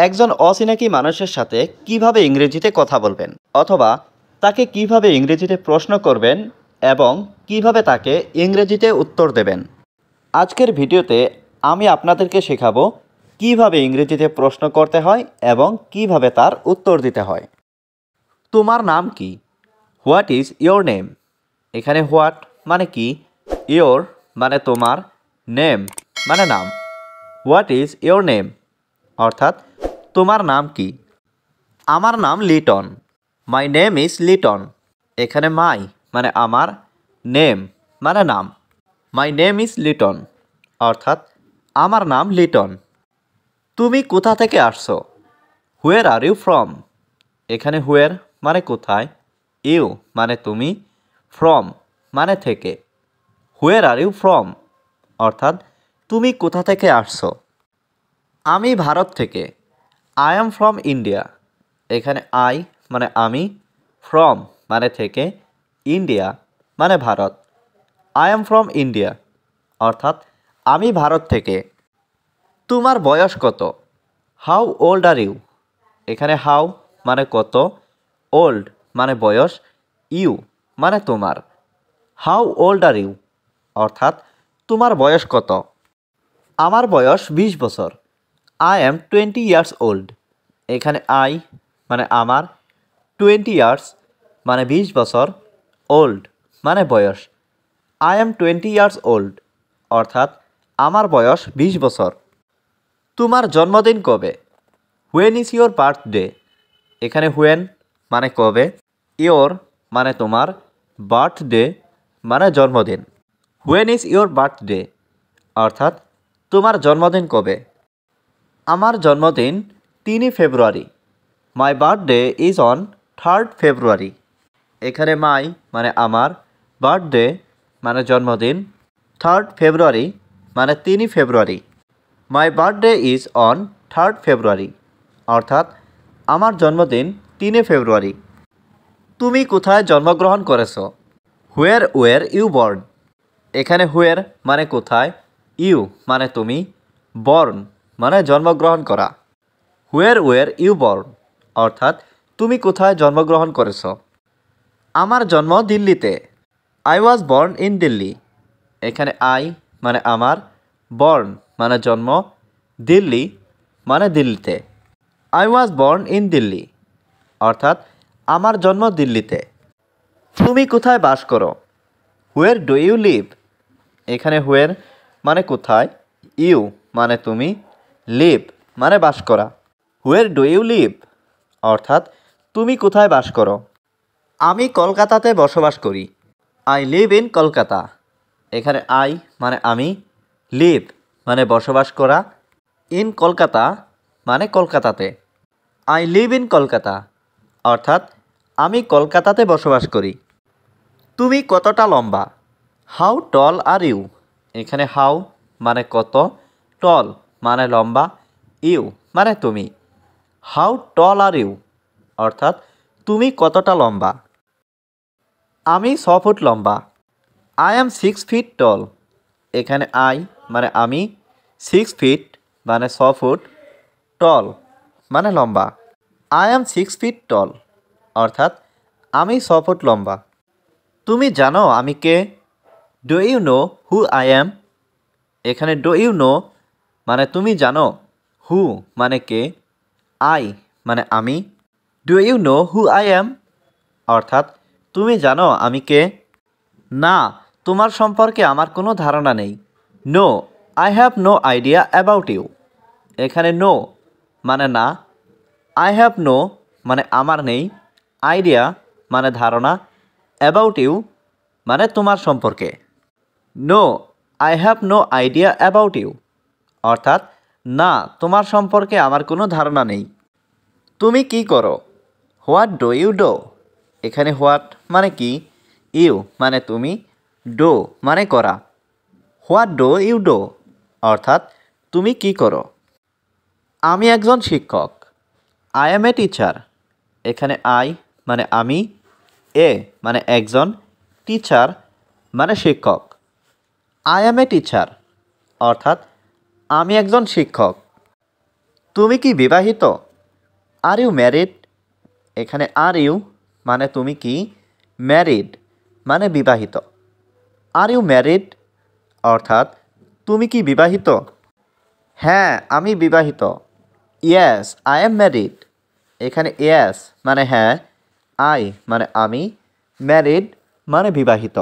একজন অচিনাকি মানুষের সাথে কিভাবে ইংরেজিতে কথা বলবেন অথবা তাকে কিভাবে ইংরেজিতে প্রশ্ন করবেন এবং কিভাবে তাকে ইংরেজিতে উত্তর দেবেন। আজকের ভিডিওতে আমি আপনাদেরকে শেখাবো কিভাবে ইংরেজিতে প্রশ্ন করতে হয় এবং কিভাবে তার উত্তর দিতে হয়। তোমার নাম কি? What is your name? এখানে হোয়াট মানে কি, ইয়োর মানে তোমার, নেম মানে নাম। হোয়াট ইজ ইয়োর নেম অর্থাৎ তোমার নাম কি? আমার নাম Liton. My name is Liton. এখানে মাই মানে আমার, নেম মানে নাম। মাই নেম ইজ লিটন অর্থাৎ আমার নাম লিটন। তুমি কোথা থেকে আসছো? হুয়ের আর ইউ ফ্রম? এখানে হুয়ের মানে কোথায়, ইউ মানে তুমি, ফ্রম মানে থেকে। হুয়ের আর ইউ ফ্রম অর্থাৎ তুমি কোথা থেকে আসছো? আমি ভারত থেকে। I am from India. এখানে আই মানে আমি, ফ্রম মানে থেকে, ইন্ডিয়া মানে Bharat. I am from India অর্থাৎ আমি ভারত থেকে। তোমার বয়স কত? How old are you? এখানে হাউ মানে কত, ওল্ড মানে বয়স, ইউ মানে তোমার। হাউ ওল্ড আর ইউ অর্থাৎ তোমার বয়স কত? আমার বয়স 20 বছর। I am 20 years old. এখানে আই মানে আমার, 20 ইয়ার্স মানে 20 বছর, ওল্ড মানে বয়স। আই অ্যাম 20 ইয়ার্স ওল্ড অর্থাৎ আমার বয়স 20 বছর। তোমার জন্মদিন কবে? When is your birthday? এখানে হোয়েন মানে কবে, ইয়োর মানে তোমার, বার্থডে মানে জন্মদিন। হোয়েন ইজ ইয়োর বার্থডে অর্থাৎ তোমার জন্মদিন কবে? আমার জন্মদিন 3 ফেব্রুয়ারি। My birthday is on 3rd February. এখানে মাই মানে আমার, বার্থডে মানে জন্মদিন, 3rd ফেব্রুয়ারি মানে 3 ফেব্রুয়ারি। My birthday is on 3rd February অর্থাৎ আমার জন্মদিন 3 ফেব্রুয়ারি। তুমি কোথায় জন্মগ্রহণ করেছো? Where are you born? এখানে হুয়ের মানে কোথায়, ইউ মানে তুমি, বর্ন মানে জন্মগ্রহণ করা। হুয়ের ওয়ের ইউ বর্ন অর্থাৎ তুমি কোথায় জন্মগ্রহণ করেছ? আমার জন্ম দিল্লিতে। I was born in Delhi. এখানে আই মানে আমার, বর্ন মানে জন্ম, দিল্লি মানে দিল্লিতে। I was born in Delhi অর্থাৎ আমার জন্ম দিল্লিতে। তুমি কোথায় বাস করো? হুয়ের ডু ইউ লিভ? এখানে হুয়ের মানে কোথায়, ইউ মানে তুমি, লিভ মানে বাস করা। হুয়ের ডু ইউ লিভ অর্থাৎ তুমি কোথায় বাস করো? আমি কলকাতাতে বসবাস করি। I live in Kolkata. এখানে আই মানে আমি, লিভ মানে বসবাস করা, ইন কলকাতা মানে কলকাতাতে। আই লিভ ইন কলকাতা অর্থাৎ আমি কলকাতাতে বসবাস করি। তুমি কতটা লম্বা? How tall are you? এখানে হাউ মানে কত, টল মানে লম্বা, ইউ মানে তুমি। হাউ টল আর ইউ অর্থাৎ তুমি কতটা লম্বা? আমি 6 ফুট লম্বা। আই অ্যাম 6 ফিট টল। এখানে আই মানে আমি, 6 ফিট মানে 6 ফুট, টল মানে লম্বা। আই অ্যাম 6 ফিট টল অর্থাৎ আমি 6 ফুট লম্বা। তুমি জানো আমি কে? Do you know who I am? এখানে ডু ইউ নো মানে তুমি জানো, হু মানে কে, আই মানে আমি, do you know who I am অর্থাৎ তুমি জানো আমি কে? না, তোমার সম্পর্কে আমার কোনো ধারণা নেই। No, I have no idea about you. এখানে নো মানে না, আই হ্যাভ নো মানে আমার নেই, আইডিয়া মানে ধারণা, অ্যাবাউট ইউ মানে তোমার সম্পর্কে। No, I have no idea about you অর্থাৎ না, তোমার সম্পর্কে আমার কোনো ধারণা নেই। তুমি কি করো? What do you do? এখানে হোয়াট মানে কি, ইউ মানে তুমি, ডো মানে করা। হোয়াট ডু ইউ ডো অর্থাৎ তুমি কি করো? আমি একজন শিক্ষক। I am a teacher. এখানে আই মানে আমি, এ মানে একজন, টিচার মানে শিক্ষক। আই অ্যাম এ টিচার অর্থাৎ আমি একজন শিক্ষক। তুমি কি বিবাহিত? Are you married? এখানে আর ইউ মানে তুমি কি, ম্যারিড মানে বিবাহিত। আর ইউ ম্যারিড অর্থাৎ তুমি কি বিবাহিত? হ্যাঁ, আমি বিবাহিত। Yes I am married. এখানে ইয়েস মানে হ্যাঁ, আই মানে আমি, ম্যারিড মানে বিবাহিত।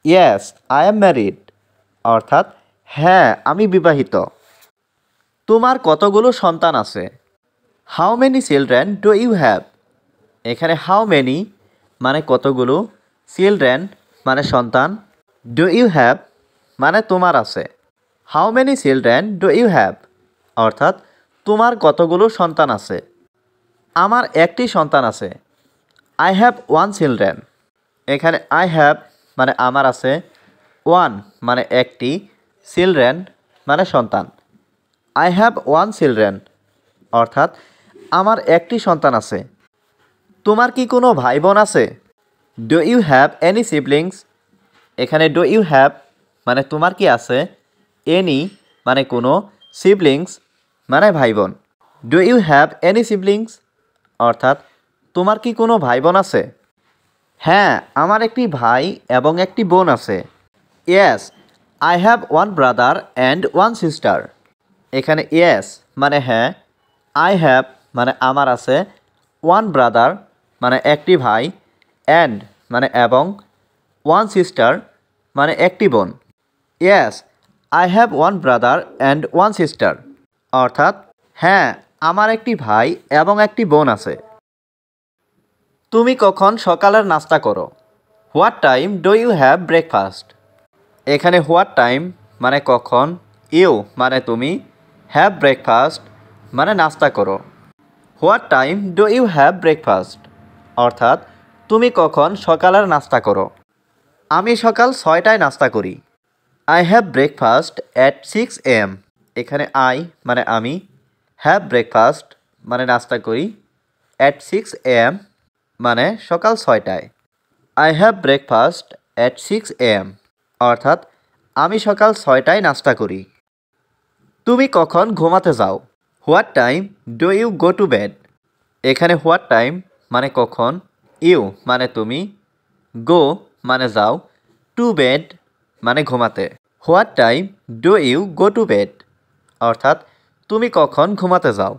ইয়েস আই এম ম্যারিড অর্থাৎ হ্যাঁ, আমি বিবাহিত। তোমার কতগুলো সন্তান আছে? How many children do you have? এখানে হাউ মেনি মানে কতগুলো, চিলড্রেন মানে সন্তান, ডু ইউ হ্যাভ মানে তোমার আছে। How many children do you have অর্থাৎ তোমার কতগুলো সন্তান আছে। আমার একটি সন্তান আছে। I have one children. এখানে আই হ্যাভ মানে আমার আছে, ওয়ান মানে একটি, চিলড্রেন মানে সন্তান। আই হ্যাভ ওয়ান চিলড্রেন অর্থাৎ আমার একটি সন্তান আছে। তোমার কি কোনো ভাই বোন আছে? Do you have any siblings? এখানে ডু ইউ হ্যাভ মানে তোমার কি আছে, এনি মানে কোনো, সিবলিংস মানে ভাই বোন। Do you have any siblings অর্থাৎ তোমার কি কোনো ভাই বোন আছে? হ্যাঁ, আমার একটি ভাই এবং একটি বোন আছে। Yes I have one brother and one sister. এখানে ইয়েস মানে হ্যাঁ, আই হ্যাভ মানে আমার আছে, ওয়ান ব্রাদার মানে একটি ভাই, অ্যান্ড মানে এবং, ওয়ান সিস্টার মানে একটি বোন। Yes I have one brother and one sister অর্থাৎ হ্যাঁ, আমার একটি ভাই এবং একটি বোন আছে। তুমি কখন সকালের নাস্তা করো? What time do you have breakfast? এখানে হোয়াট টাইম মানে কখন, ইউ মানে তুমি, হ্যাভ ব্রেকফাস্ট মানে নাস্তা করো। What time do you have breakfast অর্থাৎ তুমি কখন সকালের নাস্তা করো? আমি সকাল 6টায় নাস্তা করি। I have breakfast at 6 AM। এখানে আই মানে আমি, হ্যাভ ব্রেকফাস্ট মানে নাস্তা করি, অ্যাট 6 AM মানে সকাল 6টায়। I have breakfast at 6 AM অর্থাৎ আমি সকাল 6টায় নাস্তা করি। তুমি কখন ঘুমাতে যাও? What time do you go to bed? এখানে হোয়াট টাইম মানে কখন, ইউ মানে তুমি, গো মানে যাও, টু বেড মানে ঘুমাতে। What time do you go to bed অর্থাৎ তুমি কখন ঘুমাতে যাও?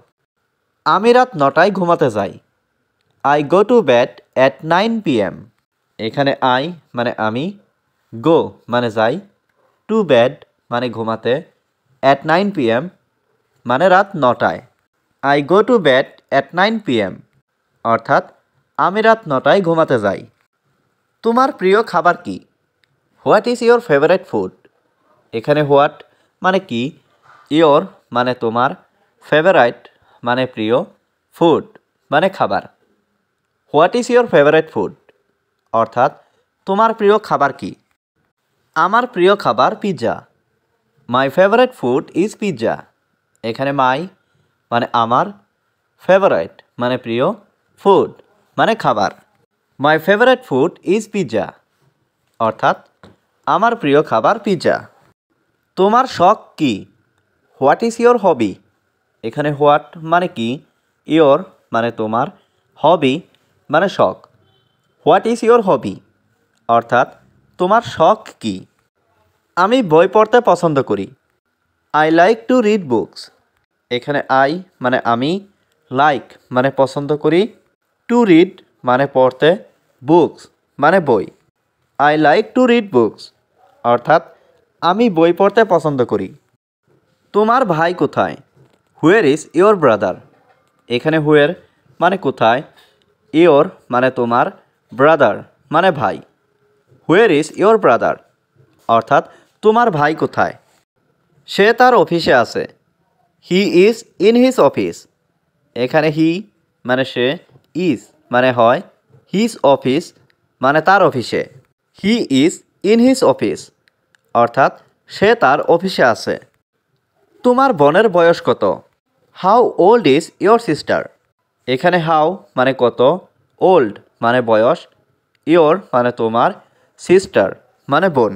আমি রাত 9টায় ঘুমাতে যাই। I go to bed at 9 PM। এখানে আই মানে আমি, গো মানে যাই, টু বেড মানে ঘুমাতে, অ্যাট 9 PM মানে রাত 9টায়। I go to bed at 9 PM অর্থাৎ আমি রাত 9টায় ঘুমাতে যাই। তোমার প্রিয় খাবার কি? What is your favourite food? এখানে হোয়াট মানে কি, ইয়োর মানে তোমার, ফেভারাইট মানে প্রিয়, ফুড মানে খাবার। What is your favourite food অর্থাৎ তোমার প্রিয় খাবার কি? আমার প্রিয় খাবার pizza. My favourite food is pizza. এখানে মাই মানে আমার, ফেভারাইট মানে প্রিয়, ফুড মানে খাবার। My favourite food is pizza অর্থাৎ আমার প্রিয় খাবার পিৎজা। তোমার শখ কি? What is your hobby? এখানে হোয়াট মানে কি, ইয়োর মানে তোমার, হবি মানে শখ। হোয়াট ইজ ইয়োর হবি অর্থাৎ তোমার শখ কি? আমি বই পড়তে পছন্দ করি। I like to read books. এখানে আই মানে আমি, লাইক মানে পছন্দ করি, টু রিড মানে পড়তে, বুকস মানে বই। I like to read books অর্থাৎ আমি বই পড়তে পছন্দ করি। তোমার ভাই কোথায়? হুয়ার ইজ ইয়োর ব্রাদার? এখানে হুয়ার মানে কোথায়, ইয়োর মানে তোমার, ব্রাদার মানে ভাই। হুয়ার ইজ ইয়োর ব্রাদার অর্থাৎ তোমার ভাই কোথায়? সে তার অফিসে আছে। He is in his office. এখানে হি মানে সে, ইজ মানে হয়, হিজ অফিস মানে তার অফিসে। He is in his office অর্থাৎ সে তার অফিসে আছে। তোমার বোনের বয়স কত? How old is your sister? এখানে হাউ মানে কত, ওল্ড মানে বয়স, ইয়োর মানে তোমার, সিস্টার মানে বোন।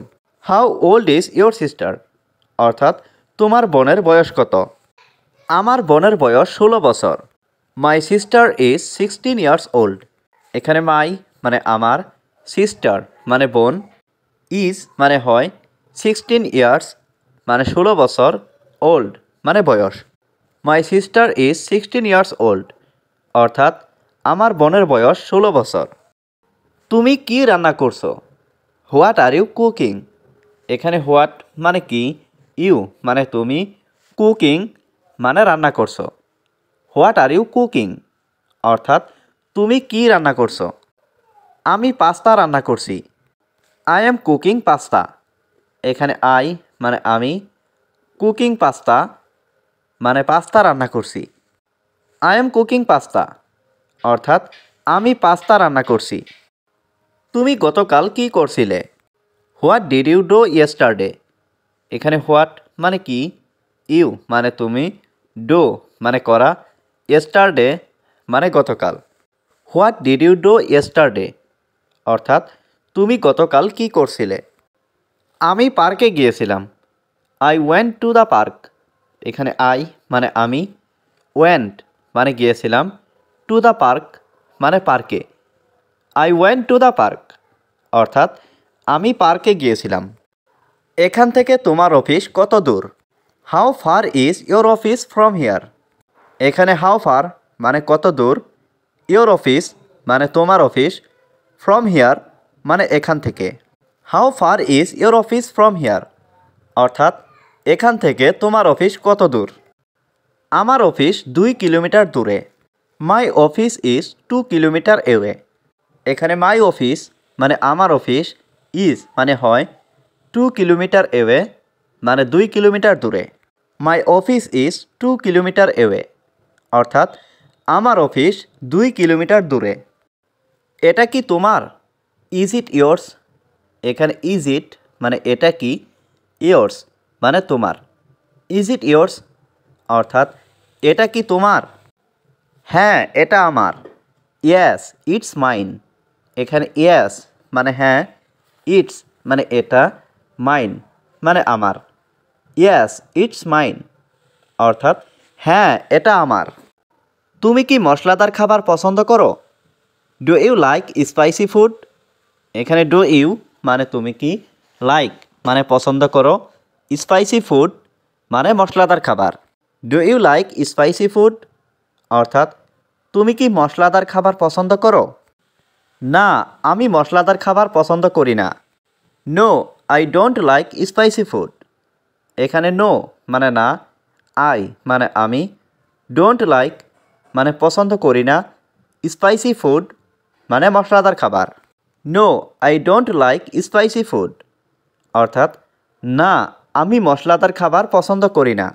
How old is your sister অর্থাৎ তোমার বোনের বয়স কত? আমার বোনের বয়স 16 বছর। My sister is 16 years old. এখানে মাই মানে আমার, সিস্টার মানে বোন, ইজ মানে হয়, 16 ইয়ার্স মানে 16 বছর, ওল্ড মানে বয়স। My sister is 16 years old, অর্থাৎ আমার বোনের বয়স 16 বছর। তুমি কি রান্না করছো? What are you cooking? এখানে হোয়াট মানে কি, ইউ মানে তুমি, কুকিং মানে রান্না করছো। হোয়াট আর ইউ কুকিং, অর্থাৎ তুমি কি রান্না করছো? আমি পাস্তা রান্না করছি। I am cooking pasta. এখানে আই মানে আমি, কুকিং পাস্তা মানে পাস্তা রান্না করছি। আই এম কুকিং পাস্তা, অর্থাৎ আমি পাস্তা রান্না করছি। তুমি গতকাল কি করছিলে? What did you do yesterday? এখানে হোয়াট মানে কি, ইউ মানে তুমি, ডু মানে করা, ইয়েস্টারডে মানে গতকাল। What did you do yesterday, অর্থাৎ তুমি গতকাল কি করছিলে? আমি পার্কে গিয়েছিলাম। I went to the park. এখানে আই মানে আমি, ওয়েন্ট মানে গিয়েছিলাম, টু দ্য পার্ক মানে পার্কে। I went to the park, অর্থাৎ আমি পার্কে গিয়েছিলাম। এখান থেকে তোমার অফিস কত দূর? How far is your office from here? এখানে হাউ ফার মানে কত দূর, ইয়োর অফিস মানে তোমার অফিস, ফ্রম হিয়ার মানে এখান থেকে। How far is your office from here, অর্থাৎ এখান থেকে তোমার অফিস কত দূর? আমার অফিস 2 কিলোমিটার দূরে। My office is 2 kilometre away. এখানে মাই অফিস মানে আমার অফিস, ইজ মানে হয়, 2 কিলোমিটার এওয়ে মানে 2 কিলোমিটার দূরে। My office is 2 kilometre away, অর্থাৎ আমার অফিস 2 কিলোমিটার দূরে। এটা কি তোমার? Is it yours? এখানে ইজ ইট মানে এটা কি, ইয়োর্স মানে তোমার। ইজ ইট ইয়োর্স, অর্থাৎ এটা কি তোমার? হ্যাঁ এটা আমার। Yes it's mine. এখানে ইয়েস মানে হ্যাঁ, ইটস মানে এটা, মাইন মানে আমার। ইয়েস ইটস মাইন, অর্থাৎ হ্যাঁ এটা আমার। তুমি কি মশলাদার খাবার পছন্দ করো? Do you like spicy food? এখানে ডু ইউ মানে তুমি কি, লাইক মানে পছন্দ করো, স্পাইসি ফুড মানে মশলাদার খাবার। Do you like spicy food, অর্থাৎ তুমি কি মশলাদার খাবার পছন্দ করো? না আমি মশলাদার খাবার পছন্দ করি না। No I don't like spicy food. এখানে নো মানে না, আই মানে আমি, ডোন্ট লাইক মানে পছন্দ করি না, স্পাইসি ফুড মানে মশলাদার খাবার। No I don't like spicy food, অর্থাৎ না আমি মশলাদার খাবার পছন্দ করি না।